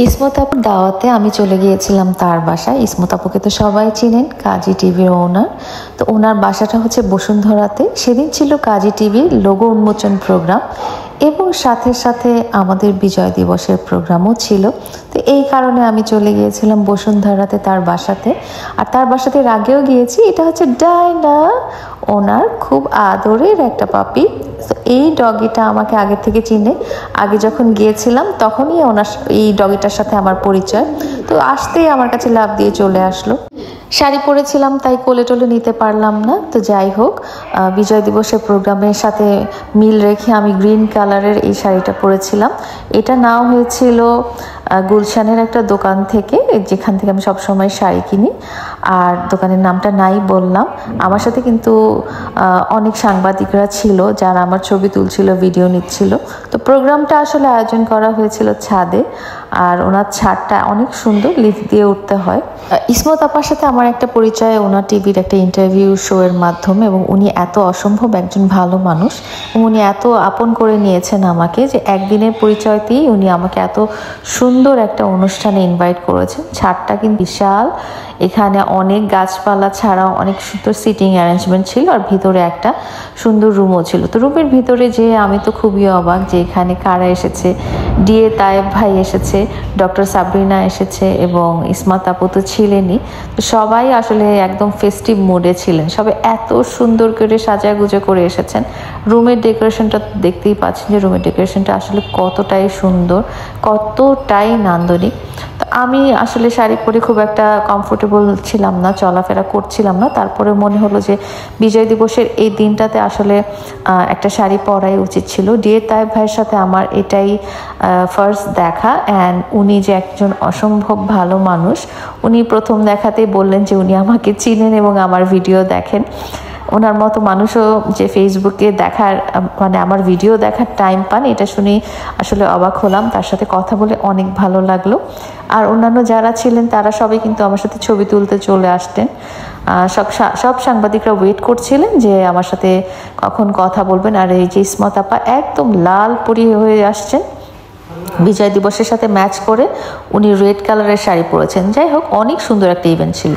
ইসমত আপুর দাওয়াতে আমি চলে গিয়েছিলাম তার বাসায়। ইসমত আপুকে তো সবাই চিনেন, কাজী টিভির ওনার। তো ওনার বাসাটা হচ্ছে বসুন্ধরাতে। সেদিন ছিল কাজী টিভির লোগো উন্মোচন প্রোগ্রাম এবং সাথে সাথে আমাদের বিজয় দিবসের প্রোগ্রামও ছিল। তো এই কারণে আমি চলে গিয়েছিলাম বসুন্ধরাতে তার বাসাতে। আর তার বাসাতে আগেও গিয়েছি। এটা হচ্ছে ডায়না, ওনার খুব আদরের একটা পাপি। তো এই ডগিটা আমাকে আগে থেকে চিনে। আগে যখন গিয়েছিলাম তখনই ওনার এই ডগিটার সাথে আমার পরিচয়। তো আসতেই আমার কাছে লাফ দিয়ে চলে আসলো। শাড়ি পরেছিলাম তাই কোলে টোলে নিতে পারলাম না। তো যাই হোক, বিজয় দিবসের প্রোগ্রামের সাথে মিল রেখে আমি গ্রিন কালারের এই শাড়িটা পরেছিলাম। এটা নেওয়া হয়েছিল গুলশানের একটা দোকান থেকে, যেখান থেকে আমি সবসময় শাড়ি কিনি। আর দোকানের নামটা নাই বললাম। আমার সাথে কিন্তু অনেক সাংবাদিকরা ছিল যারা আমার ছবি তুলছিল, ভিডিও নিচ্ছিল। তো প্রোগ্রামটা আসলে আয়োজন করা হয়েছিল ছাদে। আর ওনার ছাদটা অনেক সুন্দর, লিফট দিয়ে উঠতে হয়। ইসমত আপার সাথে আমার একটা পরিচয় ওনার টিভির একটা ইন্টারভিউ শো এর মাধ্যমে, এবং উনি এত অসম্ভব একজন ভালো মানুষ এবং উনি এত আপন করে নিয়েছেন আমাকে যে একদিনের পরিচয়তেই উনি আমাকে এত সুন্দর একটা অনুষ্ঠানে ইনভাইট করেছেন। ছাদটা কিন্তু বিশাল, এখানে অনেক গাছপালা ছাড়াও অনেক সুন্দর সিটিং অ্যারেঞ্জমেন্ট ছিল, আর ভিতরে একটা সুন্দর রুমও ছিল। তো রুমের ভিতরে যে আমি তো খুবই অবাক যে এখানে কারা এসেছে। ডিএ তায়েব ভাই এসেছে, ডক্টর সাবরিনা এসেছে এবং ইসমত আপু তো ছিলেনই। তো সবাই আসলে একদম ফেস্টিভ মুডে ছিলেন। সবাই এত সুন্দর করে সাজাগুজো করে এসেছেন। রুমের ডেকোরেশনটা দেখতেই পাচ্ছেন যে রুমের ডেকোরেশনটা আসলে কতটাই সুন্দর, কতটাই নান্দনিক। তো আমি আসলে শাড়ি পরে খুব একটা কমফোর্টেবল ছিলাম না, চলাফেরা করছিলাম না। তারপরে মনে হলো যে বিজয় দিবসের এই দিনটাতে আসলে একটা শাড়ি পরাই উচিত ছিল। ডিএ তায়েব ভাইয়ের সাথে আমার এটাই ফার্স্ট দেখা, অ্যান্ড উনি যে একজন অসম্ভব ভালো মানুষ। উনি প্রথম দেখাতেই বললেন যে উনি আমাকে চিনেন এবং আমার ভিডিও দেখেন। ওনার মতো মানুষও যে ফেসবুকে দেখার মানে আমার ভিডিও দেখার টাইম পান, এটা শুনে আসলে অবাক হলাম। তার সাথে কথা বলে অনেক ভালো লাগলো। আর অন্যান্য যারা ছিলেন তারা সবাই কিন্তু আমার সাথে ছবি তুলতে চলে আসতেন। সব সাংবাদিকরা ওয়েট করছিলেন যে আমার সাথে কখন কথা বলবেন। আর এই যে ইসমত আপা একদম লাল পরি হয়ে আসছেন, বিজয় দিবসের সাথে ম্যাচ করে উনি রেড কালারের শাড়ি পরেছেন। যাই হোক, অনেক সুন্দর একটা ইভেন্ট ছিল।